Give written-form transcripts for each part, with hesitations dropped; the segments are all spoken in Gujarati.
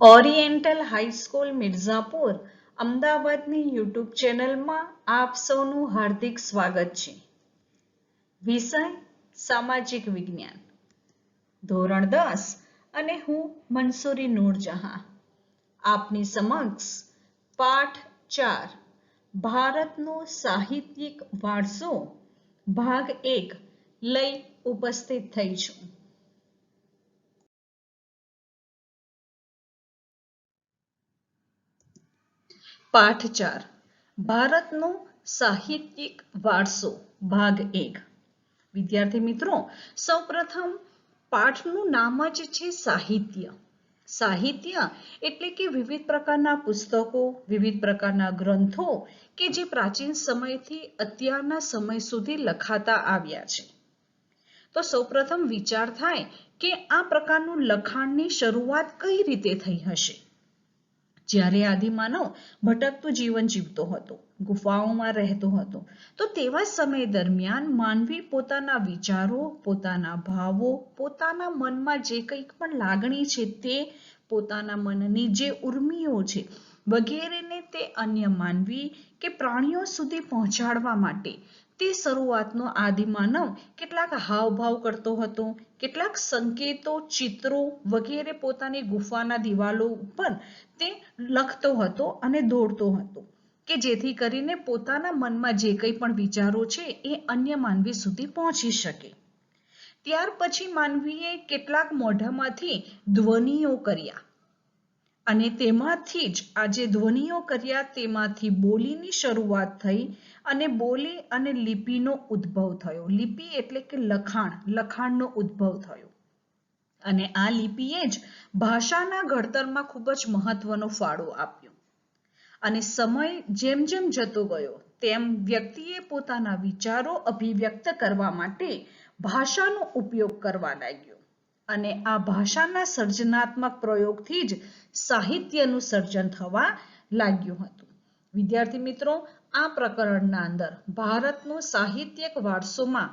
ઓરિએન્ટલ હાઈસ્કૂલ મિર્ઝાપુર અમદાવાદની યુટ્યુબ ચેનલમાં આપ સૌનું હાર્દિક સ્વાગત છે. વિષય સામાજિક વિજ્ઞાન, ધોરણ 10 અને હું મનસુરી નૂરજહાં આપની સમક્ષ પાઠ 4 ભારતનો સાહિત્યિક વારસો ભાગ 1 લઈ ઉપસ્થિત થઈ છું. પાઠ 4 ભારતનો સાહિત્યિક વારસો ભાગ 1. વિદ્યાર્થી મિત્રો, સૌપ્રથમ પાઠનું નામ જ છે સાહિત્ય. સાહિત્ય એટલે કે વિવિધ પ્રકારના પુસ્તકો, વિવિધ પ્રકારના ગ્રંથો કે જે પ્રાચીન સમયથી અત્યારના સમય સુધી લખાતા આવ્યા છે. તો સૌપ્રથમ વિચાર થાય કે આ પ્રકારનું લખાણની શરૂઆત કઈ રીતે થઈ હશે. જ્યારે આદિમાનવ ભટકતું જીવન જીવતો હતો, ગુફાઓમાં રહેતો હતો, તો તેવા સમય દરમિયાન માનવી પોતાના વિચારો, પોતાના ભાવો, પોતાના મનમાં જે કંઈક પણ લાગણી છે તે, પોતાના મનની જે ઉર્મિઓ છે વગેરેને તે અન્ય માનવી કે પ્રાણીઓ સુધી પહોંચાડવા માટે તે શરૂઆતનો આદિમાનવ કેટલાક હાવભાવ કરતો હતો, કેટલાક સંકેતો, ચિત્રો વગેરે પોતાની ગુફાના દિવાલો ઉપર તે લખતો હતો અને દોડતો હતો કે જેથી કરીને પોતાના મનમાં જે કંઈ પણ વિચારો છે એ અન્ય માનવી સુધી પહોંચી શકે. ત્યાર પછી માનવીએ કેટલાક મોઢામાંથી ધ્વનિઓ કર્યા અને તેમાંથી જ આ જે ધ્વનિઓ કર્યા તેમાંથી બોલીની શરૂઆત થઈ અને બોલી અને લિપિનો ઉદ્ભવ થયો. લિપિ એટલે કે લખાણનો ઉદ્ભવ થયો અને આ લિપિએ જ ભાષાના ઘડતરમાં ખૂબ જ મહત્વનો ફાળો આપ્યો. અને સમય જેમ જેમ જતો ગયો તેમ વ્યક્તિએ પોતાના વિચારો અભિવ્યક્ત કરવા માટે ભાષાનો ઉપયોગ કરવા લાગ્યો અને આ ભાષાના સર્જનાત્મક પ્રયોગથી જ સાહિત્યનું સર્જન થવા લાગ્યું હતું. વિદ્યાર્થી મિત્રો, આ પ્રકરણના અંદર ભારતનો સાહિત્યિક વારસોમાં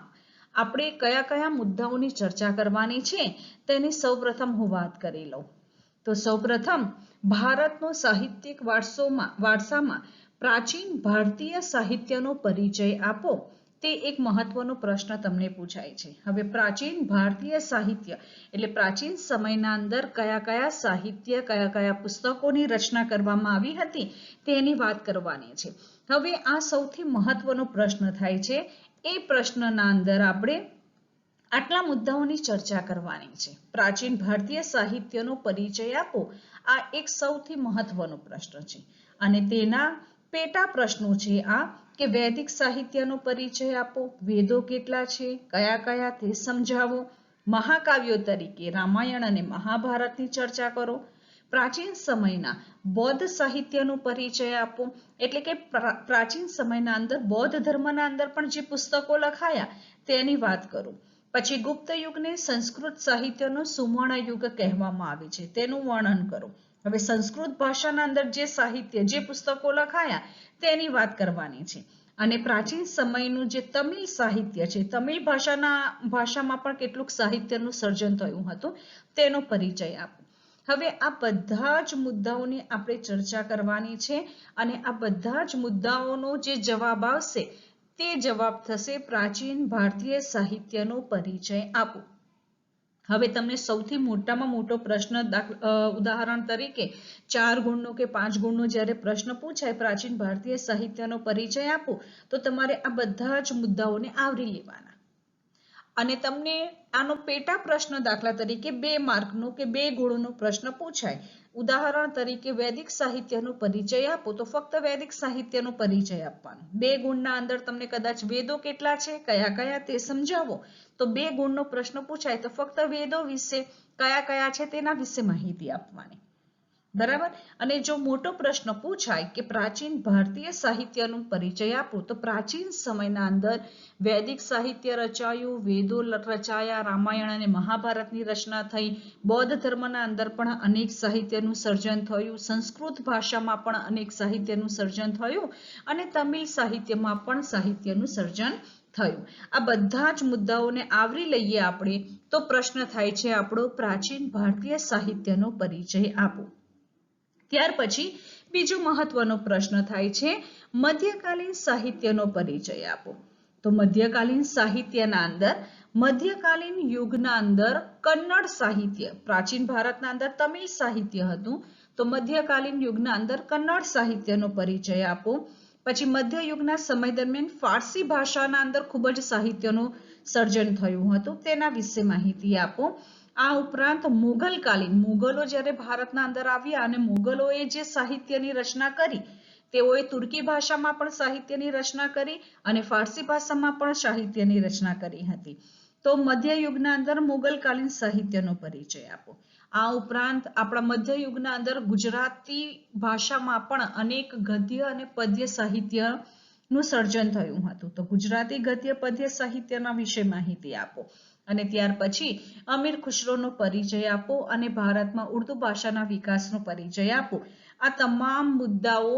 આપણે કયા કયા મુદ્દાઓની ચર્ચા કરવાની છે તેની સૌપ્રથમ હું વાત કરી લઉં. તો સૌપ્રથમ ભારતનો સાહિત્યિક વારસામાં પ્રાચીન ભારતીય સાહિત્યનો પરિચય આપો તે એક મહત્વનો પ્રશ્ન તમને પૂછાય છે. હવે પ્રાચીન ભારતીય સાહિત્ય એટલે પ્રાચીન સમયના અંદર કયા કયા સાહિત્ય, કયા કયા પુસ્તકોની રચના કરવામાં આવી હતી તેની વાત કરવાની છે. હવે આ સૌથી મહત્વનો પ્રશ્ન થાય છે. એ પ્રશ્નના અંદર આપણે આટલા મુદ્દાઓની ચર્ચા કરવાની છે. પ્રાચીન ભારતીય સાહિત્યનો પરિચય આપો, આ એક સૌથી મહત્વનો પ્રશ્ન છે અને તેના પેટા પ્રશ્નો છે આ કે વૈદિક સાહિત્યનો પરિચય આપો, વેદો કેટલા છે, કયા કયા તે સમજાવો, મહાકાવ્યો તરીકે રામાયણ અને મહાભારતની ચર્ચા કરો, પ્રાચીન સમયના બૌદ્ધ સાહિત્યનો પરિચય આપો એટલે કે પ્રાચીન સમયના અંદર બૌદ્ધ ધર્મના અંદર પણ જે પુસ્તકો લખાયા તેની વાત કરો. પછી ગુપ્ત યુગને સંસ્કૃત સાહિત્યનો સુવર્ણ યુગ કહેવામાં આવે છે તેનું વર્ણન કરો. હવે સંસ્કૃત ભાષાના અંદર જે સાહિત્ય, જે પુસ્તકો લખાયા તેની વાત કરવાની છે. અને પ્રાચીન સમયનું જે તમિલ સાહિત્ય છે, તમિલ ભાષામાં પણ કેટલુંક સાહિત્યનું સર્જન થયું હતું તેનો પરિચય આપો. હવે આ બધા જ મુદ્દાઓની આપણે ચર્ચા કરવાની છે અને આ બધા જ મુદ્દાઓનો જે જવાબ આવશે તે જવાબ થશે પ્રાચીન ભારતીય સાહિત્યનો પરિચય આપો. હવે તમને સૌથી મોટામાં મોટો પ્રશ્ન ઉદાહરણ તરીકે 4 ગુણનો કે 5 ગુણનો જ્યારે પ્રશ્ન પૂછાય પ્રાચીન ભારતીય સાહિત્યનો પરિચય આપો તો તમારે આ બધા જ મુદ્દાઓને આવરી લેવાના. અને તમને આનો પેટા પ્રશ્ન દાખલા તરીકે 2 માર્કનો કે 2 ગુણનો પ્રશ્ન પૂછાય. ઉદાહરણ તરીકે વૈદિક સાહિત્યનો પરિચય આપો તો ફક્ત વૈદિક સાહિત્યનો પરિચય આપવાનો. 2 ગુણના અંદર તમને કદાચ વેદો કેટલા છે, કયા કયા તે સમજાવો તો 2 ગુણનો પ્રશ્ન પૂછાય તો ફક્ત વેદો વિશે કયા કયા છે તેના વિશે માહિતી આપવાની. બરાબર. અને જો મોટો પ્રશ્ન પૂછાય કે પ્રાચીન ભારતીય સાહિત્યનો પરિચય આપો તો પ્રાચીન સમયના અંદર વૈદિક સાહિત્ય રચાયું, વેદો રચાયા, રામાયણ અને મહાભારતની રચના થઈ, બૌદ્ધ ધર્મના અંદર પણ અનેક સાહિત્યનું સર્જન થયું, સંસ્કૃત ભાષામાં પણ અનેક સાહિત્યનું સર્જન થયું અને તમિલ સાહિત્યમાં પણ સાહિત્યનું સર્જન થયું. આ બધા જ મુદ્દાઓને આવરી લઈએ આપણે તો પ્રશ્ન થાય છે આપણો પ્રાચીન ભારતીય સાહિત્યનો પરિચય આપો. ત્યાર પછી બીજો મહત્વનો પ્રશ્ન થાય છે, મધ્યકાલીન સાહિત્યનો પરિચય આપો. તો મધ્યકાલીન સાહિત્યના અંદર મધ્યકાલીન યુગના અંદર કન્નડ સાહિત્ય, પ્રાચીન ભારતના અંદર તમિલ સાહિત્ય હતું, તો મધ્યકાલીન યુગના અંદર કન્નડ સાહિત્યનો પરિચય આપો. પછી મધ્ય યુગના સમય દરમિયાન ફારસી ભાષાના અંદર ખૂબ જ સાહિત્યનું સર્જન થયું હતું, તેના વિશે માહિતી આપો. આ ઉપરાંત મુઘલકાલીન, મુઘલો જ્યારે ભારતના અંદર આવ્યા અને મુઘલોએ જે સાહિત્યની રચના કરી, તેઓએ તુર્કી ભાષામાં પણ સાહિત્યની રચના કરી અને ફારસી ભાષામાં પણ સાહિત્યની રચના કરી હતી. તો મધ્ય યુગના અંદર મુઘલકાલીન સાહિત્યનો પરિચય આપો. આ ઉપરાંત આપણા મધ્ય યુગના અંદર ગુજરાતી ભાષામાં પણ અનેક ગદ્ય અને પદ્ય સાહિત્યનું સર્જન થયું હતું. તો ગુજરાતી ગદ્ય પદ્ય સાહિત્યના વિશે માહિતી આપો. અને ત્યાર પછી અમીર ખુશરોનો પરિચય આપો અને ભારતમાં ઉર્દુ ભાષાના વિકાસનો પરિચય આપો. આ તમામ મુદ્દાઓ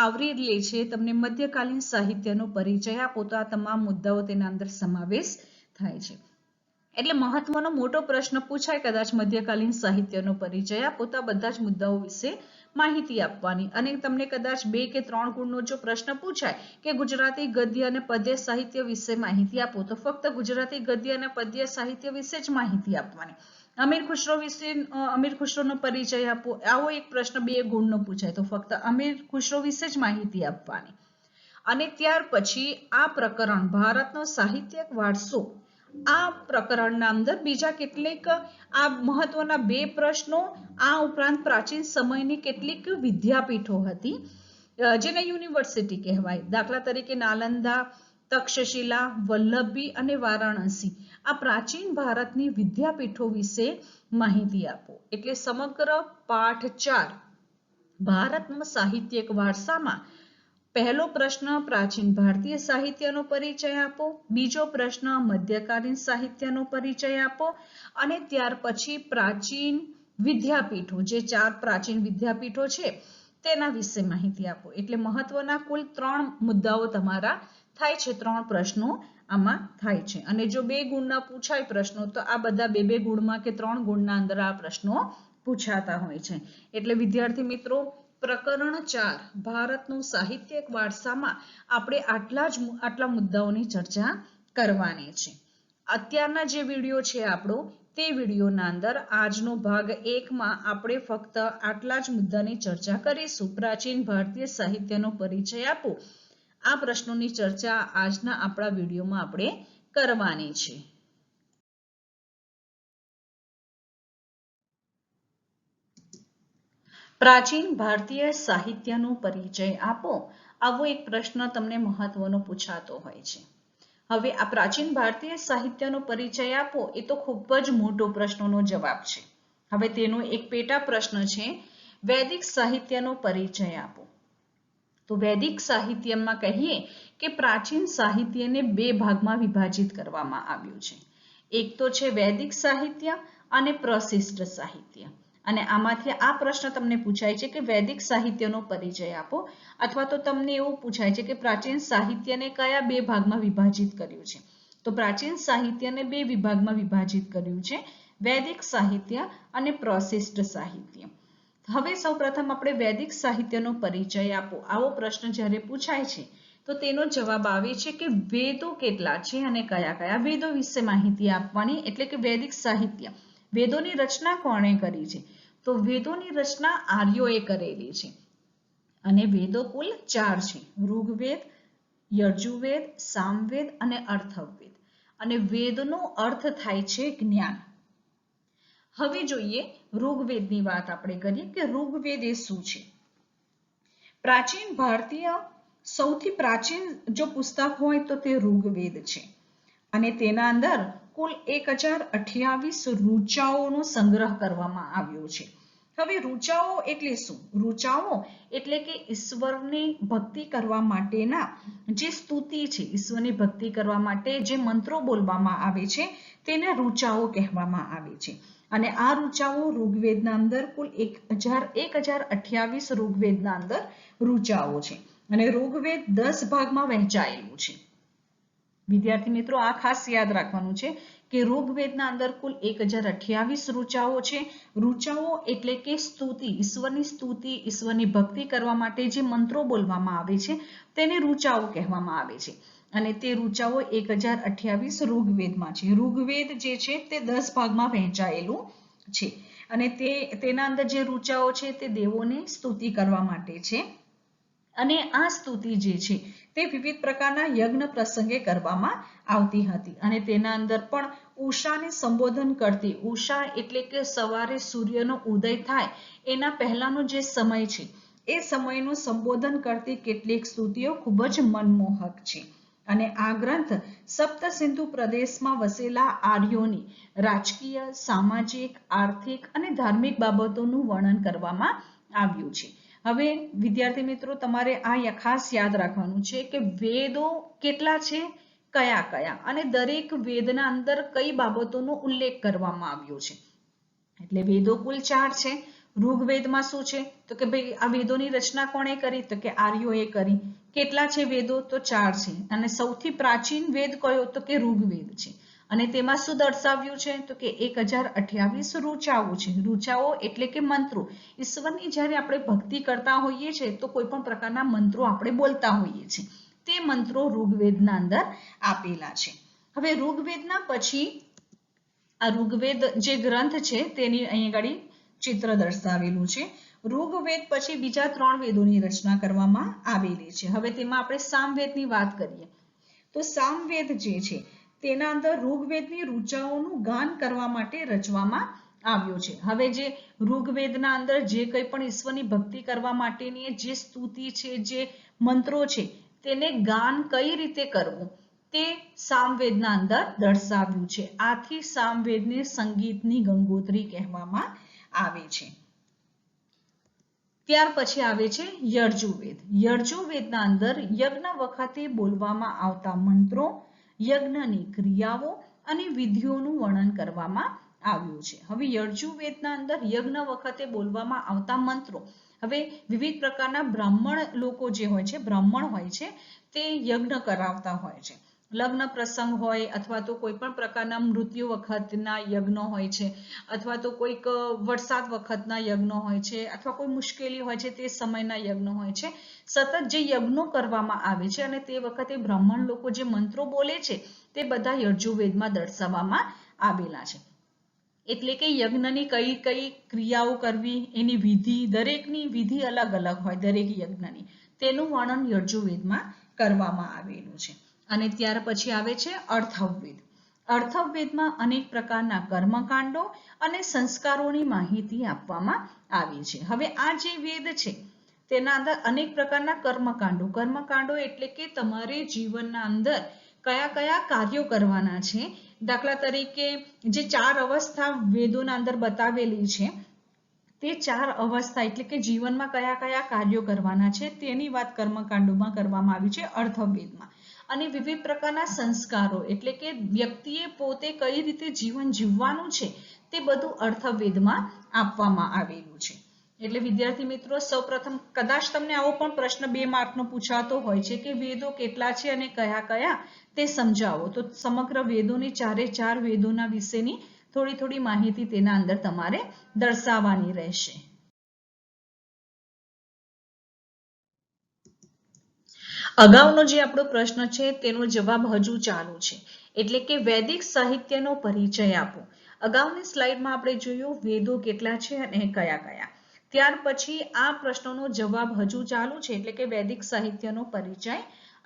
આવરી લે છે તમને મધ્યકાલીન સાહિત્યનો પરિચય આપો. તો આ તમામ મુદ્દાઓ તેના અંદર સમાવેશ થાય છે. એટલે મહત્વનો મોટો પ્રશ્ન પૂછાય કદાચ મધ્યકાલીન સાહિત્યનો પરિચય આપો, તો આ બધા જ મુદ્દાઓ વિશે માહિતી આપવાની. અને તમને કદાચ 2 કે 3 ગુણનો જો પ્રશ્ન પૂછાય કે ગુજરાતી ગદ્ય અને પદ્ય સાહિત્ય વિશે માહિતી આપો, તો ફક્ત ગુજરાતી ગદ્ય અને પદ્ય સાહિત્ય વિશે જ માહિતી આપવાની. અમીર ખુશરો વિશે અમીર ખુશરોનો પરિચય આપો, આવો એક પ્રશ્ન 2 ગુણનો પૂછાય તો ફક્ત અમીર ખુશરો વિશે જ માહિતી આપવાની. અને ત્યાર પછી આ પ્રકરણ ભારતનો સાહિત્યિક વારસો, આ પ્રકરણના અંદર બીજા કેટલીક આ મહત્વના 2 પ્રશ્નો, આ ઉપરાંત પ્રાચીન સમયની કેટલીક વિદ્યાપીઠો હતી જેને યુનિવર્સિટી કહેવાય. દાખલા તરીકે નાલંદા, તક્ષશિલા, વલ્લભી અને વારાણસી, આ પ્રાચીન ભારતની વિદ્યાપીઠો વિશે માહિતી આપો. એટલે સમગ્ર પાઠ 4 ભારતના સાહિત્યિક વારસામાં પહેલો પ્રશ્ન પ્રાચીન ભારતીય સાહિત્યનો પરિચય આપો, બીજો પ્રશ્ન મધ્યકાલીન સાહિત્યનો પરિચય આપો અને ત્યાર પછી પ્રાચીન વિદ્યાપીઠો, જે 4 પ્રાચીન વિદ્યાપીઠો છે તેના વિશે માહિતી આપો. એટલે મહત્વના કુલ 3 મુદ્દાઓ તમારા થાય છે, 3 પ્રશ્નો આમાં થાય છે. અને જો 2 ગુણના પૂછાય પ્રશ્નો, તો આ બધા 2 ગુણમાં કે 3 ગુણના અંદર આ પ્રશ્નો પૂછાતા હોય છે. એટલે વિદ્યાર્થી મિત્રો, પ્રકરણ 4 ભારતનું સાહિત્યિક વારસામાં આપણે આટલા મુદ્દાઓની ચર્ચા કરવાની છે. અત્યારના જે વિડીયો છે આપણો, તે વિડીયોના અંદર આજનો ભાગ 1માં આપણે ફક્ત આટલા જ મુદ્દાની ચર્ચા કરીશું. પ્રાચીન ભારતીય સાહિત્યનો પરિચય આપો, આ પ્રશ્નોની ચર્ચા આજના આપણા વિડીયોમાં આપણે કરવાની છે. પ્રાચીન ભારતીય સાહિત્યનો પરિચય આપો, આવો એક પ્રશ્ન તમને મહત્વનો પૂછાતો હોય છે. હવે આ પ્રાચીન ભારતીય સાહિત્યનો પરિચય આપો એ તો ખૂબ જ મોટો પ્રશ્નનો જવાબ છે. હવે તેનો એક પેટા પ્રશ્ન છે, વૈદિક સાહિત્યનો પરિચય આપો. તો વૈદિક સાહિત્યમાં કહીએ કે પ્રાચીન સાહિત્યને 2 ભાગમાં વિભાજિત કરવામાં આવ્યું છે. એક તો છે વૈદિક સાહિત્ય અને પ્રશિષ્ટ સાહિત્ય. અને આમાંથી આ પ્રશ્ન તમને પૂછાય છે કે વૈદિક સાહિત્યનો પરિચય આપો, અથવા તો તમને એવું પૂછાય છે કે પ્રાચીન સાહિત્યને કયા 2 ભાગમાં વિભાજિત કર્યું છે. તો પ્રાચીન સાહિત્યને 2 વિભાગમાં વિભાજિત કર્યું છે, વૈદિક સાહિત્ય અને પ્રશિષ્ટ સાહિત્ય. હવે સૌપ્રથમ આપણે વૈદિક સાહિત્યનો પરિચય આપો, આવો પ્રશ્ન જ્યારે પૂછાય છે તો તેનો જવાબ આવે છે કે વેદો કેટલા છે અને કયા કયા વેદો વિશે માહિતી આપવાની. એટલે કે વૈદિક સાહિત્ય, વેદોની રચના કોણે કરી છે? તો વેદોની રચના આર્યોએ કરેલી છે. અને વેદો કુલ 4 છે, ઋગ્વેદ, યજુર્વેદ, સામવેદ અને અથર્વવેદ. અને વેદનો અર્થ થાય છે જ્ઞાન. હવે જોઈએ ઋગ્વેદની વાત આપણે કરીએ કે ઋગ્વેદ એ શું છે. પ્રાચીન ભારતીય સૌથી પ્રાચીન જો પુસ્તક હોય તો તે ઋગ્વેદ છે. અને તેના અંદર કુલ 1028 ઋચાઓનો સંગ્રહ કરવામાં આવ્યો છે. હવે ઋચાઓ એટલે શું? ઋચાઓ એટલે કે ઈશ્વરની ભક્તિ કરવા માટેના જે સ્તુતિ છે, ઈશ્વરની ભક્તિ કરવા માટે જે મંત્રો બોલવામાં આવે છે તેને ઋચાઓ કહેવામાં આવે છે. અને આ ઋચાઓ ઋગ્વેદના અંદર કુલ 1028 ઋગ્વેદના અંદર ઋચાઓ છે. અને ઋગ્વેદ 10 ભાગમાં વહેંચાયેલું છે. વિદ્યાર્થી મિત્રો, આ ખાસ યાદ રાખવાનું છે કે ઋગ્વેદના અંદર કુલ 1028 ઋચાઓ છે. ઋચાઓ એટલે કે સ્તુતિ, ઈશ્વરની સ્તુતિ, ઈશ્વરની ભક્તિ કરવા માટે જે મંત્રો બોલવામાં આવે છે તેને ઋચાઓ કહેવામાં આવે છે. અને તે ઋચાઓ 1028 ઋગ્વેદમાં છે. ઋગ્વેદ જે છે તે 10 ભાગમાં વહેંચાયેલું છે અને તેના અંદર જે ઋચાઓ છે તે દેવોને સ્તુતિ કરવા માટે છે. અને આ સ્તુતિ જે છે તે વિવિધ પ્રકારના યજ્ઞ પ્રસંગે કરવામાં આવતી હતી અને તેના અંદર પણ ઉષાને સંબોધન કરતી, ઉષા એટલે કે સવારે સૂર્યનો ઉદય થાય એના પહેલાનો જે સમય છે એ સમયનું સંબોધન કરતી કેટલીક સ્તુતિઓ ખૂબ જ મનમોહક છે. અને આ ગ્રંથ સપ્ત સિંધુ પ્રદેશમાં વસેલા આર્યોની રાજકીય, સામાજિક, આર્થિક અને ધાર્મિક બાબતોનું વર્ણન કરવામાં આવ્યું છે. હવે વિદ્યાર્થી મિત્રો, તમારે આ ખાસ યાદ રાખવાનું છે કે વેદો કેટલા છે, કયા કયા, અને દરેક વેદના અંદર કઈ બાબતોનો ઉલ્લેખ કરવામાં આવ્યો છે. એટલે વેદો કુલ 4 છે. ઋગ્વેદમાં શું છે તો કે ભાઈ આ વેદોની રચના કોણે કરી તો કે આર્યોએ કરી. કેટલા છે વેદો તો 4 છે અને સૌથી પ્રાચીન વેદ કયો તો કે ઋગ્વેદ છે. અને તેમાં શું દર્શાવ્યું છે તો કે 1028 ઋચાઓ છે. ઋચાઓ એટલે કે મંત્રો. ઈશ્વરની જ્યારે આપણે ભક્તિ કરતા હોઈએ છીએ તો કોઈ પણ પ્રકારના મંત્રો આપણે બોલતા હોઈએ છીએ. તે મંત્રો ઋગ્વેદના અંદર આપેલા છે. હવે ઋગ્વેદના પછી આ ઋગ્વેદ જે ગ્રંથ છે તેની અહીં આગળ ચિત્ર દર્શાવેલું છે. ઋગ્વેદ પછી બીજા 3 વેદોની રચના કરવામાં આવેલી છે. હવે તેમાં આપણે સામવેદની વાત કરીએ તો સામવેદ જે છે તેના અંદર ઋગ્વેદની ઋચાઓનું ગાન કરવા માટે રચવામાં આવ્યો છે. હવે જે ઋગ્વેદના અંદર જે કંઈ પણ ઈશ્વરની ભક્તિ કરવા માટેની જે સ્તુતિ છે, જે મંત્રો છે તેને ગાન કઈ રીતે કરવું તે સામવેદના અંદર દર્શાવ્યું છે. આથી સામવેદને સંગીતની ગંગોત્રી કહેવામાં આવે છે. ત્યાર પછી આવે છે યજુર્વેદ. યજુર્વેદના અંદર યજ્ઞ વખતે બોલવામાં આવતા મંત્રો, યજ્ઞની ક્રિયાઓ અને વિધિઓનું વર્ણન કરવામાં આવ્યું છે. હવે યજુર્વેદના અંદર યજ્ઞ વખતે બોલવામાં આવતા મંત્રો, હવે વિવિધ પ્રકારના બ્રાહ્મણ લોકો જે હોય છે, બ્રાહ્મણ હોય છે તે યજ્ઞ કરાવતા હોય છે. લગ્ન પ્રસંગ હોય અથવા તો કોઈ પણ પ્રકારના મૃત્યુ વખતના યજ્ઞ હોય છે અથવા તો કોઈક વરસાદ વખતના યજ્ઞ હોય છે અથવા કોઈ મુશ્કેલી હોય છે તે સમયના યજ્ઞ હોય છે. સતત જે યજ્ઞો કરવામાં આવે છે અને તે વખતે બ્રાહ્મણ લોકો જે મંત્રો બોલે છે તે બધા યજુર્વેદમાં દર્શાવવામાં આવેલા છે. એટલે કે યજ્ઞની કઈ કઈ ક્રિયાઓ કરવી, એની વિધિ, દરેકની વિધિ અલગ અલગ હોય દરેક યજ્ઞની, તેનું વર્ણન યજુર્વેદમાં કરવામાં આવેલું છે. અને ત્યાર પછી આવે છે અથર્વવેદ. અથર્વવેદમાં અનેક પ્રકારના કર્મકાંડો અને સંસ્કારોની માહિતી આપવામાં આવી છે. હવે આ જે વેદ છે તેના અંદર અનેક પ્રકારના કર્મકાંડો એટલે કે તમારે જીવનના અંદર કયા કયા કાર્યો કરવાના છે. દાખલા તરીકે જે 4 અવસ્થા વેદોના અંદર બતાવેલી છે તે 4 અવસ્થા એટલે કે જીવનમાં કયા કયા કાર્યો કરવાના છે તેની વાત કર્મકાંડોમાં કરવામાં આવી છે અથર્વવેદમાં. અને વિવિધ પ્રકારના સંસ્કારો એટલે કે વ્યક્તિએ પોતે કઈ રીતે જીવન જીવવાનું છે તે બધું અથર્વવેદમાં આપવામાં આવેલું છે. એટલે વિદ્યાર્થી મિત્રો, સૌપ્રથમ કદાચ તમને આવો પણ પ્રશ્ન 2 માર્કનો પૂછાતો હોય છે કે વેદો કેટલા છે અને કયા કયા તે સમજાવો. તો સમગ્ર વેદોની 4 વેદોના વિશેની થોડી માહિતી તેના અંદર તમારે દર્શાવવાની રહેશે. અગાઉનો જે આપણો પ્રશ્ન છે તેનો જવાબ હજુ ચાલુ છે. એટલે કે વૈદિક સાહિત્યનો પરિચય આપો. અગાઉની સ્લાઇડમાં આપણે જોયું વેદો કેટલા છે અને કયા કયા. ત્યાર પછી આ પ્રશ્નનો જવાબ હજુ ચાલુ છે એટલે કે વૈદિક સાહિત્યનો પરિચય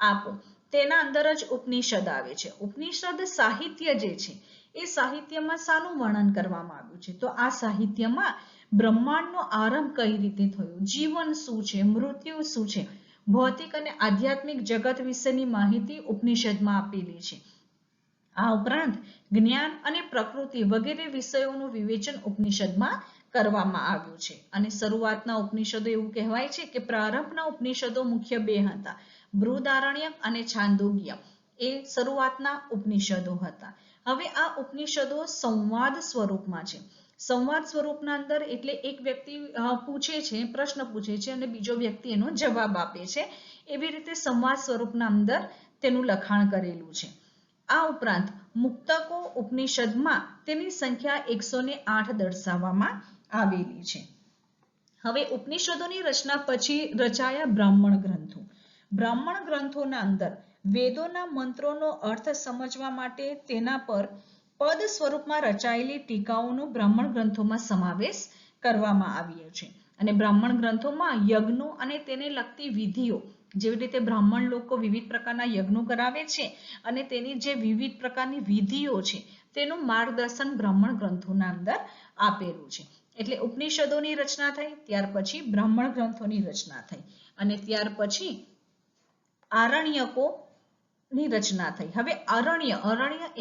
આપો. તેના અંદર જ ઉપનિષદ આવે છે. ઉપનિષદ સાહિત્ય જે છે એ સાહિત્યમાં શાનું વર્ણન કરવામાં આવ્યું છે તો આ સાહિત્યમાં બ્રહ્માંડનો આરંભ કઈ રીતે થયો, જીવન શું છે, મૃત્યુ શું છે, ભૌતિક અને આધ્યાત્મિક જગત વિશેની માહિતી ઉપનિષદમાં આપેલી છે. આ ઉપરાંત જ્ઞાન અને પ્રકૃતિ વગેરે વિષયોનું વિવેચન ઉપનિષદમાં કરવામાં આવ્યું છે. અને શરૂઆતના ઉપનિષદો એવું કહેવાય છે કે પ્રારંભના ઉપનિષદો મુખ્ય 2 હતા, બૃહદારણ્યક અને છાંદોગ્ય. એ શરૂઆતના ઉપનિષદો હતા. હવે આ ઉપનિષદો સંવાદ સ્વરૂપમાં છે. સંવાદ સ્વરૂપના અંદર એટલે એક વ્યક્તિ પૂછે છે, પ્રશ્ન પૂછે છે અને બીજો વ્યક્તિ એનો જવાબ આપે છે. એવી રીતે સંવાદ સ્વરૂપના અંદર તેનું લખાણ કરેલું છે. આ ઉપરાંત મુક્તકો ઉપનિષદમાં તેની સંખ્યા 108 દર્શાવવામાં આવેલી છે. હવે ઉપનિષદોની રચના પછી રચાયા બ્રાહ્મણ ગ્રંથો. બ્રાહ્મણ ગ્રંથોના અંદર વેદોના મંત્રોનો અર્થ સમજવા માટે તેના પર પદ સ્વરૂપમાં રચાયેલી ટીકાઓનો બ્રાહ્મણ ગ્રંથોમાં સમાવેશ કરવામાં આવ્યો છે. અને બ્રાહ્મણ ગ્રંથોમાં યજ્ઞો અને તેને લગતી વિધિઓ, જેવી રીતે બ્રાહ્મણ લોકો વિવિધ પ્રકારના યજ્ઞો કરાવે છે અને તેની જે વિવિધ પ્રકારની વિધિઓ છે તેનું માર્ગદર્શન બ્રાહ્મણ ગ્રંથોના અંદર આપેલું છે. એટલે ઉપનિષદોની રચના થઈ, ત્યાર પછી બ્રાહ્મણ ગ્રંથોની રચના થઈ અને ત્યાર પછી આરણ્યકોની રચના થઈ. હવે અરણ્ય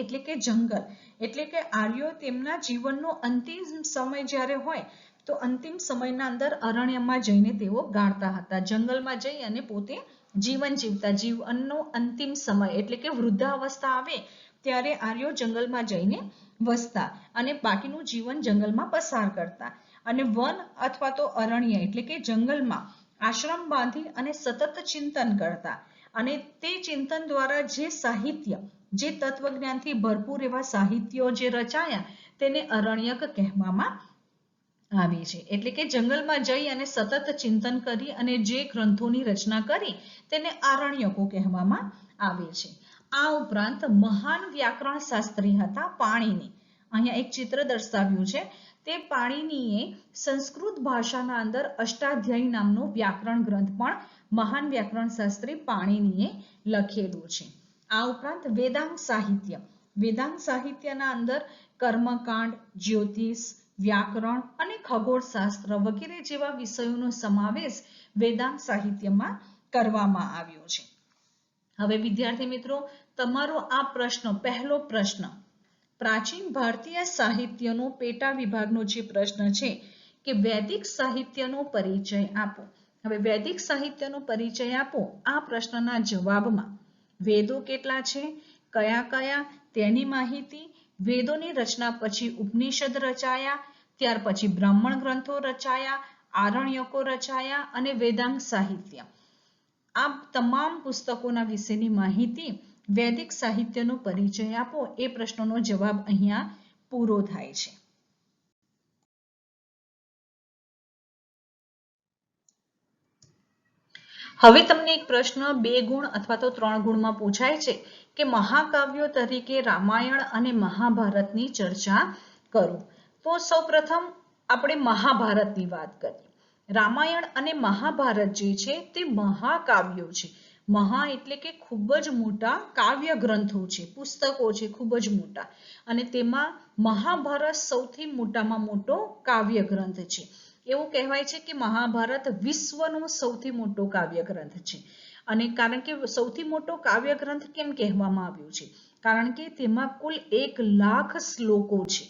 એટલે કે જંગલ, એટલે કે આર્યો તેમના જીવનનો અંતિમ સમય જ્યારે હોય તો અંતિમ સમયના અંદર અરણ્યમાં જઈને તેઓ ગાળતા હતા. જંગલમાં જઈ અને પોતે જીવન જીવતા. જીવનનો અંતિમ સમય એટલે કે વૃદ્ધાવસ્થા આવે ત્યારે આર્યો જંગલમાં જઈને વસતા અને બાકીનું જીવન જંગલમાં પસાર કરતા. અને વન અથવા તો અરણ્ય એટલે કે જંગલમાં આશ્રમ બાંધી અને સતત ચિંતન કરતા. અને તે ચિંતન દ્વારા જે સાહિત્ય, જે તત્વજ્ઞાનથી ભરપૂર એવા સાહિત્યો જે રચાયા તેને અરણ્યક કહેવામાં આવે છે. એટલે કે જંગલમાં જઈ અને સતત ચિંતન કરી અને જે ગ્રંથોની રચના કરી તેને આરણ્યકો કહેવામાં આવે છે. આ ઉપરાંત મહાન વ્યાકરણ શાસ્ત્રી હતા પાણિની. અહીંયા એક ચિત્ર દર્શાવ્યું છે. તે પાણિનીએ સંસ્કૃત ભાષાના અંદર અષ્ટાધ્યાયી નામનો વ્યાકરણ ગ્રંથ પણ મહાન વ્યાકરણ શાસ્ત્રી પાણિનીએ લખેલું છે. આ ઉપરાંત વેદાંગ સાહિત્ય. વેદાંગ સાહિત્યના અંદર કર્મકાંડ, જ્યોતિષ, વ્યાકરણ અને ખગોળશાસ્ત્ર વગેરે જેવા વિષયોનો સમાવેશ વેદાંગ સાહિત્યમાં કરવામાં આવ્યો છે. હવે વિદ્યાર્થી મિત્રો, તમારો આ પ્રશ્ન, પહેલો પ્રશ્ન, પ્રાચીન ભારતીય સાહિત્યનો પેટા વિભાગનો જે પ્રશ્ન છે કે વૈદિક સાહિત્યનો પરિચય આપો. હવે વૈદિક સાહિત્યનો પરિચય આપો. આ પ્રશ્નના જવાબમાં વેદો કેટલા છે, કયા કયા, તેની માહિતી, વેદોની રચના પછી ઉપનિષદ રચાયા, ત્યાર પછી બ્રાહ્મણ ગ્રંથો રચાયા, આરણ્યકો રચાયા અને વેદાંગ સાહિત્ય, આ તમામ પુસ્તકોના વિશેની માહિતી, વૈદિક સાહિત્યનો પરિચય આપો. એ પ્રશ્નનો જવાબ અહીંયા પૂરો થાય છે. હવે તમને એક પ્રશ્ન 2 ગુણ અથવા તો 3 ગુણમાં પૂછાય છે કે મહાકાવ્યો તરીકે રામાયણ અને મહાભારતની ચર્ચા કરો. તો સૌપ્રથમ આપણે મહાભારતની વાત કરીએ. રામાયણ અને મહાભારત જે છે તે મહાકાવ્યો છે. મહા એટલે કે ખૂબ જ મોટા કાવ્ય ગ્રંથો છે, પુસ્તકો છે ખૂબ જ મોટા. અને તેમાં મહાભારત સૌથી મોટામાં મોટો કાવ્ય ગ્રંથ છે. એવું કહેવાય છે કે મહાભારત વિશ્વનો સૌથી મોટો કાવ્ય ગ્રંથ છે. અને કારણ કે સૌથી મોટો કાવ્ય ગ્રંથ કેમ કહેવામાં આવ્યું છે? કારણ કે તેમાં કુલ 1 લાખ શ્લોકો છે.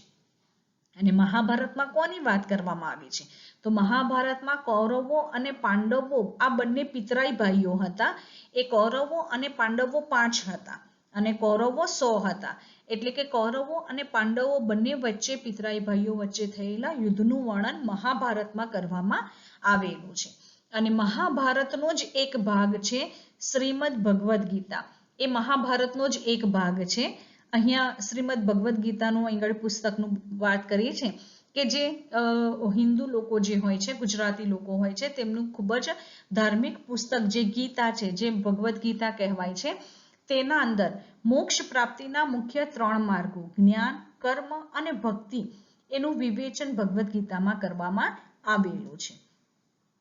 અને મહાભારતમાં કોની વાત કરવામાં આવી છે? તો મહાભારતમાં કૌરવો અને પાંડવો આ બંને પિતરાઈ ભાઈઓ હતા. એ કૌરવો અને પાંડવો 5 હતા અને કૌરવો 100 હતા. એટલે કે કૌરવો અને પાંડવો બંને વચ્ચે, પિતરાઈ ભાઈઓ વચ્ચે થયેલા યુદ્ધનું વર્ણન મહાભારતમાં કરવામાં આવેલું છે. અને મહાભારતનો જ એક ભાગ છે શ્રીમદ ભગવદ ગીતા. એ મહાભારતનો જ એક ભાગ છે. અહીંયા શ્રીમદ ભગવદ ગીતાનું અહીં પુસ્તકનું વાત કરી છે કે જે હિન્દુ લોકો જે હોય છે, ગુજરાતી લોકો હોય છે, તેમનું ખૂબ જ ધાર્મિક પુસ્તક જે ગીતા છે, જે ભગવદ ગીતા કહેવાય છે, તેના અંદર મોક્ષ પ્રાપ્તિના મુખ્ય 3 માર્ગો જ્ઞાન, કર્મ અને ભક્તિ એનું વિવેચન ભગવદ ગીતામાં કરવામાં આવેલું છે.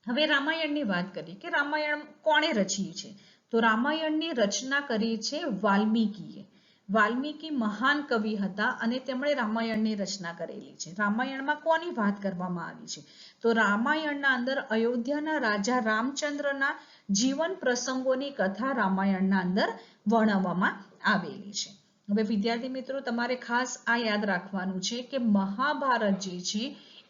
હવે રામાયણની વાત કરીએ કે રામાયણ કોણે રચ્યું છે? તો રામાયણની રચના કરી છે વાલ્મીકીએ. વાલ્મીકી મહાન કવિ હતા અને તેમણે રામાયણની રચના કરેલી છે. રામાયણમાં કોની વાત કરવામાં આવી છે? તો રામાયણના અંદર અયોધ્યાના રાજા રામચંદ્રના જીવન પ્રસંગોની કથા રામાયણના અંદર વર્ણવવામાં આવેલી છે. હવે વિદ્યાર્થી મિત્રો, તમારે ખાસ આ યાદ રાખવાનું છે કે મહાભારત જે છે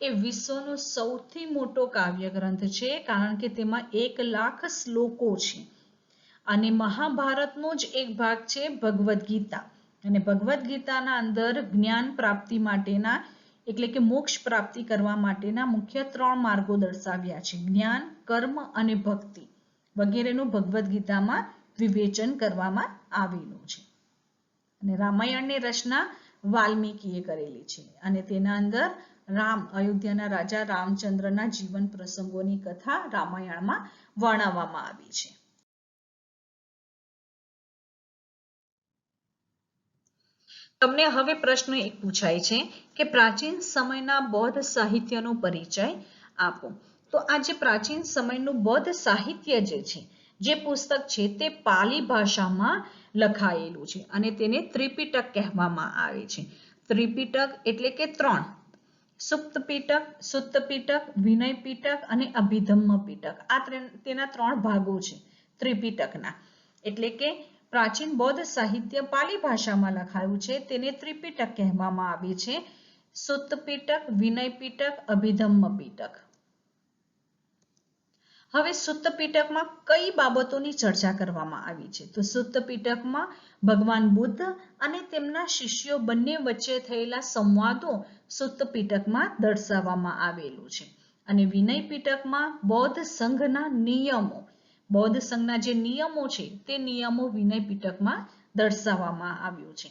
એ વિશ્વનો સૌથી મોટો કાવ્ય ગ્રંથ છે. કારણ કે તેમાં 1 લાખ શ્લોકો છે. અને મહાભારતનો જ એક ભાગ છે ભગવદ ગીતા. અને ભગવદ ગીતાના અંદર જ્ઞાન પ્રાપ્તિ માટેના, એટલે કે મોક્ષ પ્રાપ્તિ કરવા માટેના મુખ્ય 3 માર્ગો દર્શાવ્યા છે. જ્ઞાન, કર્મ અને ભક્તિ વગેરેનું ભગવદ ગીતામાં વિવેચન કરવામાં આવેલું છે. અને રામાયણની રચના વાલ્મીકીએ કરેલી છે અને તેના અંદર રામ અયોધ્યાના રાજા રામચંદ્રના જીવન પ્રસંગોની કથા રામાયણમાં વર્ણવવામાં આવી છે. તમને હવે પ્રશ્ન એક પૂછાય છે કે પ્રાચીન સમયના બૌદ્ધ સાહિત્યનો પરિચય આપો. તો આ જે પ્રાચીન સમયનું બૌદ્ધ સાહિત્ય છે, જે પુસ્તક છે તે પાલી ભાષામાં લખાયેલું છે અને તેને ત્રિપિટક કહેવામાં આવે છે. ત્રિપિટક એટલે કે 3: સુપ્ત પીટક, સુત્ત પીટક, વિનય પીટક અને અભિધમ્મ પીટક. આ તેના 3 ભાગો છે ત્રિપિટકના. એટલે કે પ્રાચીન બૌદ્ધ સાહિત્ય પાલી ભાષામાં લખાયું છે તેને ત્રિપિટક કહેવામાં આવે છે. સુત્ત પીટક, વિનય પીટક, અભિધમ્મ પીટક. હવે સુત્ત પીટકમાં કઈ બાબતોની ચર્ચા કરવામાં આવી છે? તો સુત્ત પીટકમાં ભગવાન બુદ્ધ અને તેમના શિષ્યો બંને વચ્ચે થયેલા સંવાદો સુત્ત પીટકમાં દર્શાવવામાં આવેલું છે. અને વિનય પીટકમાં બૌદ્ધ સંઘના નિયમો, બૌદ્ધ સંઘના જે નિયમો છે તે નિયમો વિનય પીટકમાં દર્શાવવામાં આવ્યું છે.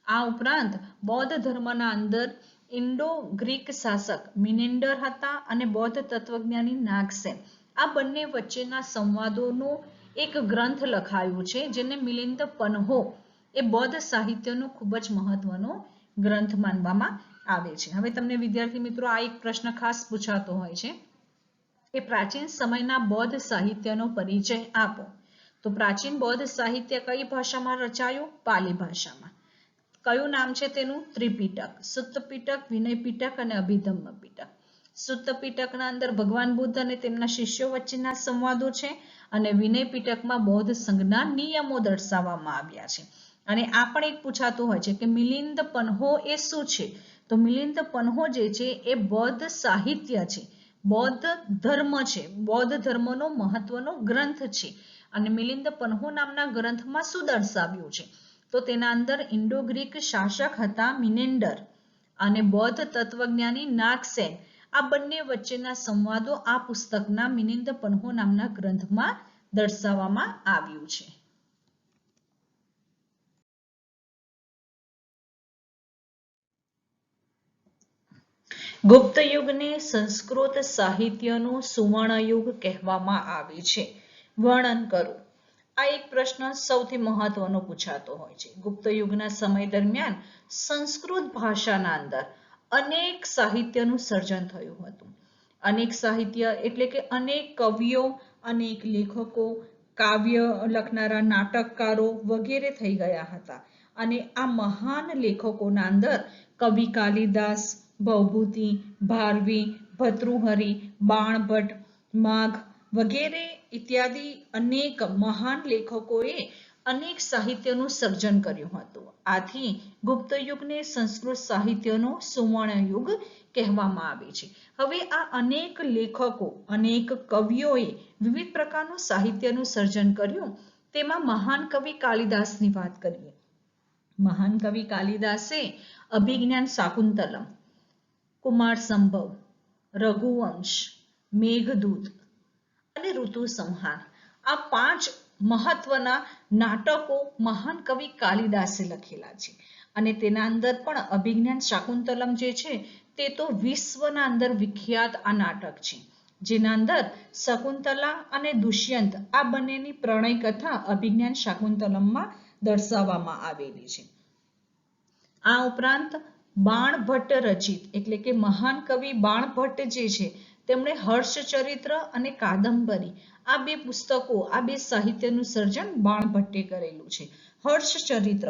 આ ઉપરાંત બૌદ્ધ ધર્મના અંદર ઇન્ડો ગ્રીક શાસક મિનેન્ડર હતા અને બૌદ્ધ તત્વજ્ઞાની નાગસેન, આ બંને વચ્ચેના સંવાદોનો એક ગ્રંથ લખાયું છે જેને મિલિંદ પન્હો એ બૌદ્ધ સાહિત્યનો ખૂબ જ મહત્વનો ગ્રંથ માનવામાં આવે છે. હવે તમને વિદ્યાર્થી મિત્રો આ એક પ્રશ્ન ખાસ પૂછાતો હોય છે કે પ્રાચીન સમયના બૌદ્ધ સાહિત્યનો પરિચય આપો. તો પ્રાચીન બૌદ્ધ સાહિત્ય કઈ ભાષામાં રચાયું? પાલી ભાષામાં. કયું નામ છે તેનું? ત્રિપિટક. સુત્ત પીટક, વિનય પીટક અને અભિધમ્મ પીટક. સુત્ત પીટકના અંદર ભગવાન બુદ્ધ અને તેમના શિષ્યો વચ્ચેના સંવાદો છે અને વિનય પીટકમાં બૌદ્ધ સંઘના નિયમો દર્શાવવામાં આવ્યા છે. અને આ પણ એક પૂછાતું હોય છે કે મિલિંદ પન્હો એ શું છે? તો મિલિંદ પન્હો જે છે એ બૌદ્ધ સાહિત્ય છે, બૌદ્ધ ધર્મ છે, બૌદ્ધ ધર્મનો મહત્વનો ગ્રંથ છે. અને મિલિંદ પન્હો નામના ગ્રંથમાં શું દર્શાવ્યું છે? તો તેના અંદર ઇન્ડો ગ્રીક શાસક હતા મિનેન્ડર અને બૌદ્ધ તત્વજ્ઞાની નાગસેન, આ બંને વચ્ચેના સંવાદો આ પુસ્તકના મિલિંદ પન્હો નામના ગ્રંથમાં દર્શાવવામાં આવ્યું છે. ગુપ્ત યુગને સંસ્કૃત સાહિત્યનો સુવર્ણ યુગ કહેવામાં આવે છે. વર્ણન કરો. આ એક પ્રશ્ન સૌથી મહત્વનો પૂછાતો હોય છે. ગુપ્ત યુગના સમય દરમિયાન સંસ્કૃત ભાષાના અંદર અનેક સાહિત્યનું સર્જન થયું હતું. અનેક સાહિત્ય એટલે કે અનેક કવિઓ, અનેક લેખકો, કાવ્ય લખનારા નાટકકારો વગેરે થઈ ગયા હતા. અને આ મહાન લેખકોના અંદર કવિ કાલિદાસ, ભવભૂતિ, ભારવી, ભર્તૃહરિ, બાણભટ્ટ, માઘ વગેરે ઇત્યાદિ અનેક મહાન લેખકોએ અનેક સાહિત્યનું સર્જન કર્યું હતું. આથી ગુપ્ત યુગને સંસ્કૃત સાહિત્યનો સુવર્ણ યુગ કહેવામાં આવે છે. હવે આ અનેક લેખકો, અનેક કવિઓએ વિવિધ પ્રકારનું સાહિત્યનું સર્જન કર્યું. તેમાં મહાન કવિ કાલિદાસની વાત કરીએ. મહાન કવિ કાલિદાસે અભિજ્ઞાન શાકુંતલમ, કુમાર સંભવ, રઘુવંશ, મેઘદૂત અને ઋતુ સંહાર, આ 5 મહત્વના નાટકો મહાન કવિ કાલિદાસે લખેલા છે. અને તેના અંદર પણ અભિજ્ઞાન શાકુંતલમ જે છે તે તો વિશ્વના અંદર વિખ્યાત આ નાટક છે, જેના અંદર શકુંતલા અને દુષ્યંત આ બંનેની પ્રણય કથા અભિજ્ઞાન શાકુંતલમમાં દર્શાવવામાં આવેલી છે. આ ઉપરાંત બાણભટ્ટ રચિત એટલે કે મહાન કવિ બાણભટ્ટ જે છે તેમણે હર્ષચરિત્ર અને કાદંબરી આ 2 પુસ્તકો, આ 2 સાહિત્યનું સર્જન બાણભટ્ટે કરેલું છે. હર્ષચરિત્ર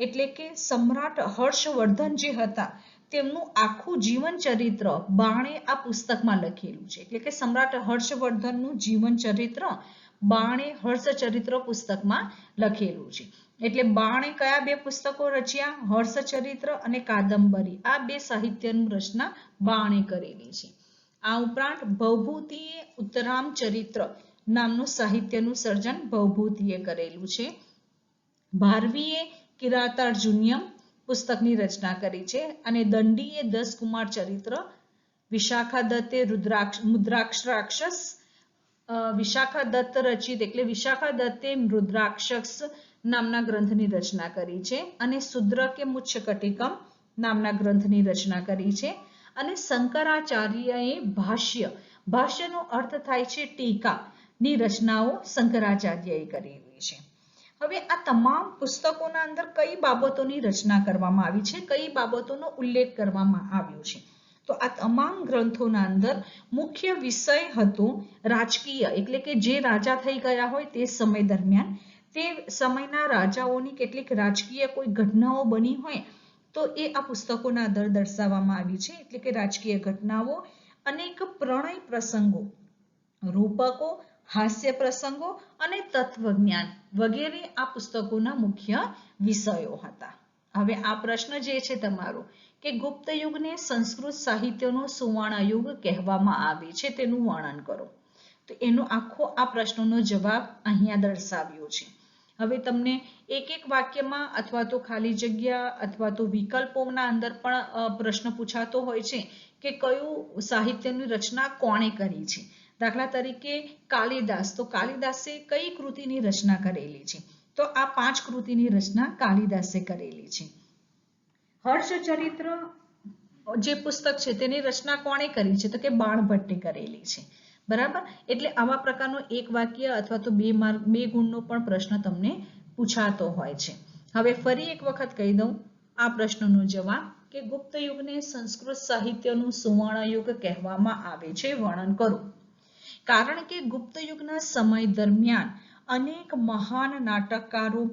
એટલે કે સમ્રાટ હર્ષવર્ધન જે હતા તેમનું આખું જીવન ચરિત્ર બાણે આ પુસ્તકમાં લખેલું છે. એટલે કે સમ્રાટ હર્ષવર્ધનનું જીવન ચરિત્ર બાણે હર્ષચરિત્ર પુસ્તકમાં લખેલું છે. એટલે બાણે કયા 2 પુસ્તકો રચ્યા? હર્ષચરિત્ર અને કાદંબરી, આ 2 સાહિત્યનું રચના બાણે કરેલી છે. આ ઉપરાંત ભવભૂતિએ ઉત્તરામચરિત્ર નામનું સાહિત્યનું સર્જન ભવભૂતિએ કરેલું છે. ભારવીએ કિરાતાર્જુનિયમ પુસ્તકની રચના કરી છે અને દંડીએ 10 કુમાર ચરિત્ર, વિશાખા દત્તે મુદ્રાક્ષરાક્ષસ, વિશાખા દત્ત રચિત એટલે વિશાખા દત્તે રુદ્રાક્ષસ નામના ગ્રંથની રચના કરી છે અને શુદ્ર કે મુચ્છકટિકમ નામના ગ્રંથની રચના કરી છે અને શંકરાચાર્યએ ભાષ્યનો અર્થ થાય છે ટીકાની રચનાઓ શંકરાચાર્યએ કરેલી છે. હવે આ તમામ પુસ્તકોના અંદર કઈ બાબતોની રચના કરવામાં આવી છે, કઈ બાબતોનો ઉલ્લેખ કરવામાં આવ્યો છે? તો આ તમામ ગ્રંથોના અંદર મુખ્ય વિષય હતો રાજકીય, એટલે કે જે રાજા થઈ ગયા હોય તે સમય દરમિયાન તે સમયના રાજાઓની કેટલીક રાજકીય કોઈ ઘટનાઓ બની હોય તો એ આ પુસ્તકોના અંદર દર્શાવવામાં આવી છે. એટલે કે રાજકીય ઘટનાઓ, અનેક પ્રણય પ્રસંગો, રૂપકો, હાસ્ય પ્રસંગો અને તત્વજ્ઞાન વગેરે આ પુસ્તકોના મુખ્ય વિષયો હતા. હવે આ પ્રશ્ન જે છે તમારો કે ગુપ્ત યુગને સંસ્કૃત સાહિત્યનો સુવર્ણ યુગ કહેવામાં આવે છે, તેનું વર્ણન કરો. તો એનો આખો આ પ્રશ્નનો જવાબ અહીંયા દર્શાવ્યો છે. હવે તમને એક એક વાક્યમાં અથવા તો ખાલી જગ્યા અથવા તો વિકલ્પોના અંદર પણ પ્રશ્ન પૂછાતો હોય છે કે કયું સાહિત્યની રચના કોણે કરી છે. દાખલા તરીકે કાલિદાસ, તો કાલિદાસે કઈ કૃતિની રચના કરેલી છે? તો આ 5 કૃતિની રચના કાલિદાસે કરેલી છે. હર્ષચરિત્ર જે પુસ્તક છે તેની રચના કોણે કરી છે? તો કે બાણભટ્ટે કરેલી છે. બરાબર. એટલે આવા પ્રકારનો એક વાક્ય અથવા તો 2 ગુણનો પણ પ્રશ્ન તમને પૂછાતો હોય છે. હવે ફરી એક વખત કહી દઉં આ પ્રશ્નનો જવાબ કે ગુપ્ત યુગને સંસ્કૃત સાહિત્યનું સુવર્ણ યુગ કહેવામાં આવે છે, વર્ણન કરો. કારણ કે ગુપ્ત યુગના સમય દરમિયાન અનેક મહાન નાટકકારો,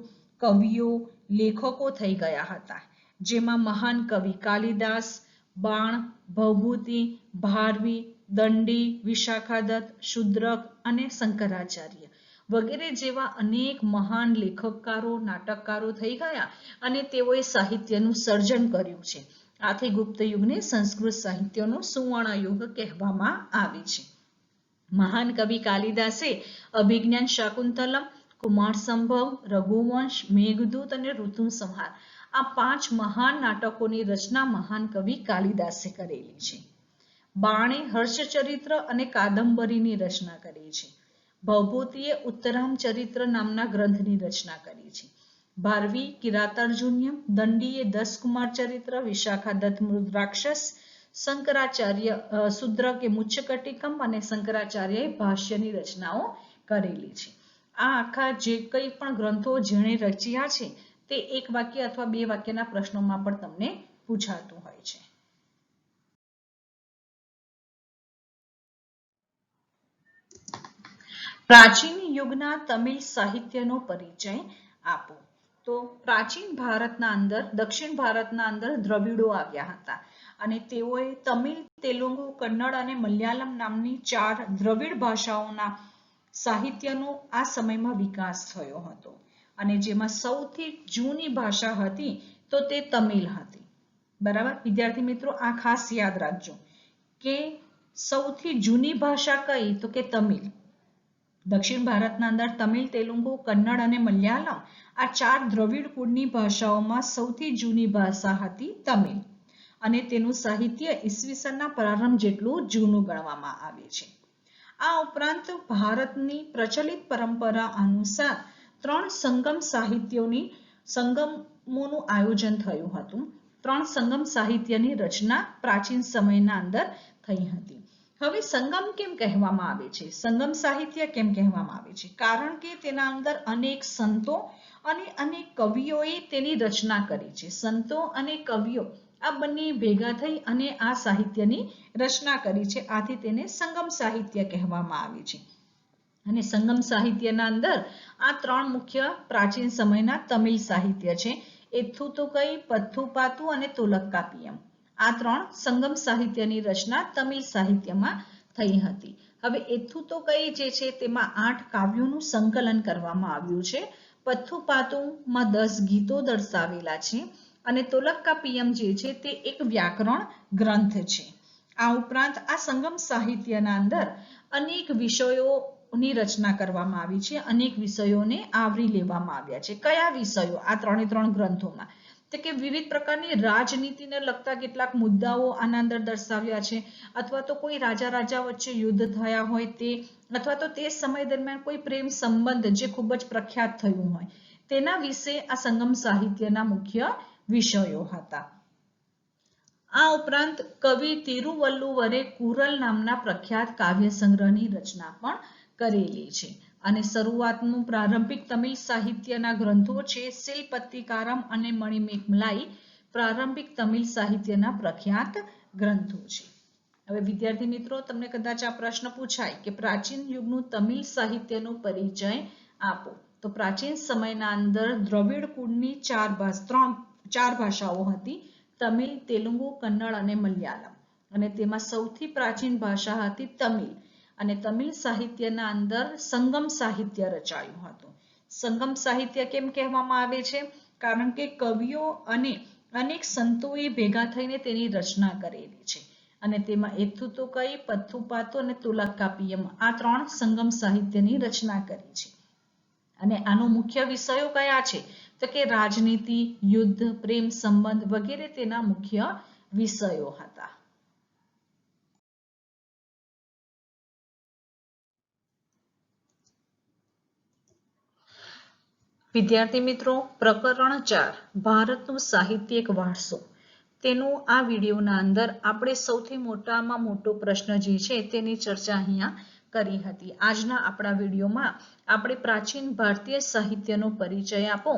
કવિઓ, લેખકો થઈ ગયા હતા. જેમાં મહાન કવિ કાલિદાસ, બાણ, ભવભૂતિ, ભારવી, દંડી, વિશાખાદત્ત, શુદ્રક અને શંકરાચાર્ય વગેરે જેવા અનેક મહાન લેખકકારો, નાટકકારો થઈ ગયા અને તેઓએ સાહિત્યનું સર્જન કર્યું છે. આથી ગુપ્ત યુગને સંસ્કૃત સાહિત્યનો સુવર્ણ યુગ કહેવામાં આવે છે. મહાન કવિ કાલિદાસે અભિજ્ઞાન શાકુંતલમ, કુમાર સંભવ, રઘુવંશ, મેઘદૂત અને ઋતુસંહાર આ 5 મહાન નાટકોની રચના મહાન કવિ કાલિદાસે કરેલી છે. બાણે હર્ષચરિત્ર અને કાદંબરીની રચના કરી છે. ભવભૂતિએ ઉત્તરામચરિત્ર નામના ગ્રંથની રચના કરી છે. ભારવી કિરાતાર્જુન્યમ, દંડીએ 10 કુમાર ચરિત્ર, વિશાખાદત્ત મૃગરાક્ષસ, શંકરાચાર્ય શુદ્ર કે મુચ્છકટિકમ અને શંકરાચાર્યએ ભાષ્યની રચનાઓ કરેલી છે. આ આખા જે કંઈ પણ ગ્રંથો જેણે રચ્યા છે તે એક વાક્ય અથવા 2 વાક્યના પ્રશ્નોમાં પણ તમને પૂછાતું હોય છે. પ્રાચીન યુગના તમિલ સાહિત્યનો પરિચય આપો. તો પ્રાચીન ભારતના અંદર, દક્ષિણ ભારતના અંદર દ્રવિડો આવ્યા હતા અને તેઓએ તમિલ, તેલુગુ, કન્નડ અને મલયાલમ નામની 4 દ્રવિડ ભાષાઓના સાહિત્યનો આ સમયમાં વિકાસ થયો હતો અને જેમાં સૌથી જૂની ભાષા હતી તો તે તમિલ હતી. બરાબર વિદ્યાર્થી મિત્રો, આ ખાસ યાદ રાખજો કે સૌથી જૂની ભાષા કઈ? તો કે તમિલ. દક્ષિણ ભારતના અંદર તમિલ, તેલુગુ, કન્નડ અને મલયાલમ આ 4 દ્રવિડ કુળની ભાષાઓમાં સૌથી જૂની ભાષા હતી તમિલ અને તેનું સાહિત્ય ઈસવીસનના પ્રારંભ જેટલું જૂનું ગણવામાં આવે છે. આ ઉપરાંત ભારતની પ્રચલિત પરંપરા અનુસાર 3 સંગમ સાહિત્યોની સંગમોનું આયોજન થયું હતું. 3 સંગમ સાહિત્યની રચના પ્રાચીન સમયના અંદર થઈ હતી. હવે સંગમ કેમ કહેવામાં આવે છે? સંગમ સાહિત્ય કેમ કહેવામાં આવે છે? કારણ કે તેના અંદર અનેક સંતો અને અનેક કવિઓએ તેની રચના કરી છે. સંતો અને કવિઓ આ બંને ભેગા થઈ અને આ સાહિત્યની રચના કરી છે. આથી તેને સંગમ સાહિત્ય કહેવામાં આવે છે. અને સંગમ સાહિત્યના અંદર આ 3 મુખ્ય પ્રાચીન સમયના તમિલ સાહિત્ય છે. એથુતુકઈ, પથ્થુપાતુ અને તોલક્કાપિયમ. આ 3 સંગમ સાહિત્યની રચના તમિલ સાહિત્યમાં થઈ હતી. હવે એથુતુકઈ જે છે તેમાં 8 કાવ્યોનું સંકલન કરવામાં આવ્યું છે. પથ્થુપાતુમાં 10 ગીતો દર્શાવેલા છે અને તોલક્કાપિયમ જે છે તે એક વ્યાકરણ ગ્રંથ છે. આ ઉપરાંત આ સંગમ સાહિત્યના અંદર અનેક વિષયોની રચના કરવામાં આવી છે. અનેક વિષયોને આવરી લેવામાં આવ્યા છે. કયા વિષયો? આ 3 ગ્રંથોમાં તો કે વિવિધ પ્રકારની રાજનીતિને લગતા કેટલાક મુદ્દાઓ આના અંદર દર્શાવ્યા છે, અથવા તો કોઈ રાજા વચ્ચે યુદ્ધ થયા હોય તે, અથવા તો તે સમય દરમિયાન કોઈ પ્રેમ સંબંધ જે ખૂબ જ પ્રખ્યાત થયું હોય તેના વિશે આ સંગમ સાહિત્યના મુખ્ય વિષયો હતા. આ ઉપરાંત કવિ તિરુવલ્લુવરે કુરલ નામના પ્રખ્યાત કાવ્ય સંગ્રહની રચના પણ કરેલી છે. અને શરૂઆતનું પ્રારંભિક તમિલ સાહિત્યના ગ્રંથો છે શિલપત્તિકારમ અને મણિમેઘમલાઈ. પ્રારંભિક તમિલ સાહિત્યના પ્રખ્યાત ગ્રંથો છે. હવે વિદ્યાર્થી મિત્રો, તમને કદાચ આ પ્રશ્ન પૂછાય કે પ્રાચીન યુગનું તમિલ સાહિત્યનો પરિચય આપો. તો પ્રાચીન સમયના અંદર દ્રવિડ કુળની ચાર ભાષાઓ હતી: તમિલ, તેલુગુ, કન્નડ અને મલયાલમ. અને તેમાં સૌથી પ્રાચીન ભાષા હતી તમિલ. અને તમિલ સાહિત્યના અંદર સંગમ સાહિત્ય રચાયું હતું. સંગમ સાહિત્ય કેમ કહેવામાં આવે છે? કારણ કે કવિઓ અને અનેક સંતોએ ભેગા થઈને તેની રચના કરેલી છે. અને તેમાં એથુતોકઈ, પથ્થુપાતો અને તુલક્કાપિયમ આ 3 સંગમ સાહિત્યની રચના કરી છે. અને આનો મુખ્ય વિષયો કયા છે? તો કે રાજનીતિ, યુદ્ધ, પ્રેમ સંબંધ વગેરે તેના મુખ્ય વિષયો હતા. વિદ્યાર્થી મિત્રો, પ્રકરણ 4 ભારતનો સાહિત્યિક વારસો, તેનું આ વિડીયોના અંદર આપણે સૌથી મોટામાં મોટો પ્રશ્ન જે છે તેની ચર્ચા અહીંયા કરી હતી. આજના આપણા વિડીયોમાં આપણે પ્રાચીન ભારતીય સાહિત્યનો પરિચય આપો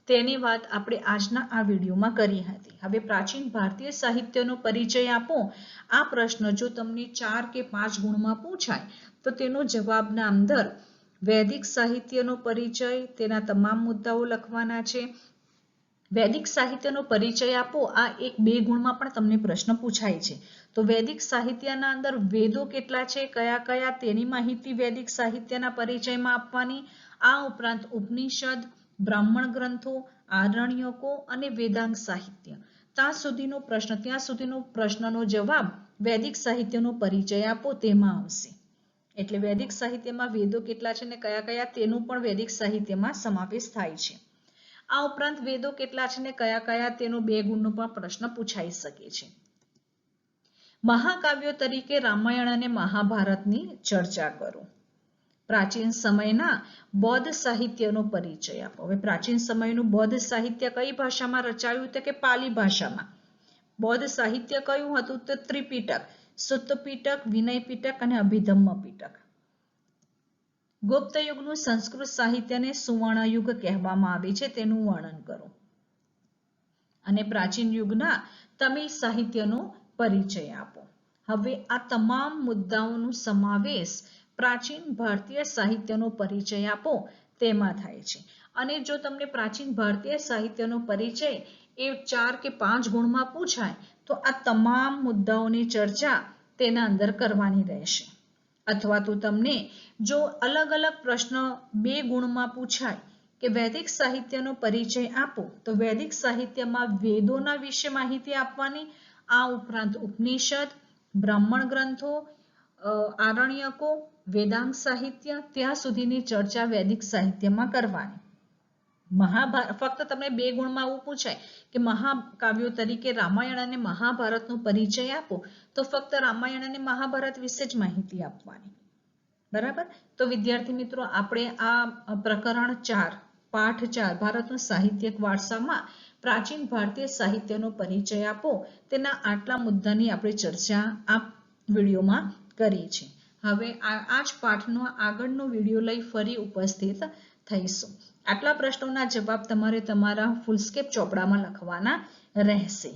તેની વાત આપણે આજના આ વિડીયોમાં કરી હતી. હવે પ્રાચીન ભારતીય સાહિત્યનો પરિચય આપો આ પ્રશ્ન જો તમને 4 કે 5 ગુણમાં પૂછાય તો તેનો જવાબના અંદર વૈદિક સાહિત્યનો પરિચય, તેના તમામ મુદ્દાઓ લખવાના છે. વૈદિક સાહિત્યનો પરિચય આપો આ 1-2 ગુણમાં પણ તમને પ્રશ્ન પૂછાય છે. તો વૈદિક સાહિત્યના અંદર વેદો કેટલા છે, કયા કયા, તેની માહિતી વૈદિક સાહિત્યના પરિચયમાં આપવાની. આ ઉપરાંત ઉપનિષદ, બ્રાહ્મણ ગ્રંથો, આરણ્યકો અને વેદાંગ સાહિત્ય, ત્યાં સુધીનો પ્રશ્નનો જવાબ વૈદિક સાહિત્યનો પરિચય આપો તેમાં આવશે. એટલે વૈદિક સાહિત્યમાં વેદો કેટલા છે ને કયા કયા તેનું પણ વૈદિક સાહિત્યમાં સમાવેશ થાય છે. આ ઉપરાંત વેદો કેટલા છે ને કયા કયા તેનો 2 ગુણનો પણ પ્રશ્ન પૂછાઈ શકે છે. મહાકાવ્યો તરીકે રામાયણ અને મહાભારતની ચર્ચા કરો. પ્રાચીન સમયના બૌદ્ધ સાહિત્યનો પરિચય આપો. હવે પ્રાચીન સમયનું બૌદ્ધ સાહિત્ય કઈ ભાષામાં રચાયું? તો કે પાલી ભાષામાં. બૌદ્ધ સાહિત્ય કયું હતું? તો ત્રિપિટક, સુત્ત પિટક, વિનય પિટક અને અભિધમ્મ પિટક. ગુપ્ત યુગનું સંસ્કૃત સાહિત્યને સુવર્ણ યુગ કહેવામાં આવે છે, તેનું વર્ણન કરો. અને પ્રાચીન યુગના તમિલ સાહિત્યનો પરિચય આપો. હવે આ તમામ મુદ્દાઓનો સમાવેશ પ્રાચીન ભારતીય સાહિત્યનો પરિચય આપો તેમાં થાય છે. અને જો તમને પ્રાચીન ભારતીય સાહિત્યનો પરિચય એ 4 કે 5 ગુણમાં પૂછાય તો આ તમામ મુદ્દાઓની ચર્ચા તેના અંદર કરવાની રહેશે. અથવા તો તમને જો અલગ અલગ પ્રશ્ન 2 ગુણમાં પૂછાય કે વૈદિક સાહિત્યનો પરિચય આપો તો વૈદિક સાહિત્યમાં વેદોના વિશે માહિતી આપવાની. આ ઉપરાંત ઉપનિષદ, બ્રાહ્મણ ગ્રંથો, આરણ્યકો, વેદાંગ સાહિત્ય ત્યાં સુધીની ચર્ચા વૈદિક સાહિત્યમાં કરવાની. ફક્ત તમને 2 ગુણમાં એવું પૂછાય કે મહાકાવ્યો તરીકે રામાયણ અને મહાભારતનો પરિચય આપો તો ફક્ત રામાયણ અને મહાભારત વિશે જ માહિતી આપવાની. બરાબર? તો વિદ્યાર્થી મિત્રો, આપણે આ પ્રકરણ 4 પાઠ 4 ભારતનો સાહિત્યિક વારસામાં પ્રાચીન ભારતીય સાહિત્યનો પરિચય આપો તેના આટલા મુદ્દાની આપણે ચર્ચા આ વિડીયોમાં કરી છે. હવે આ જ પાઠનો આગળનો વિડીયો લઈ ફરી ઉપસ્થિત થઈશું. આટલા પ્રશ્નોના જવાબ તમારે તમારા ફૂલસ્કેપ ચોપડામાં લખવાના રહેશે.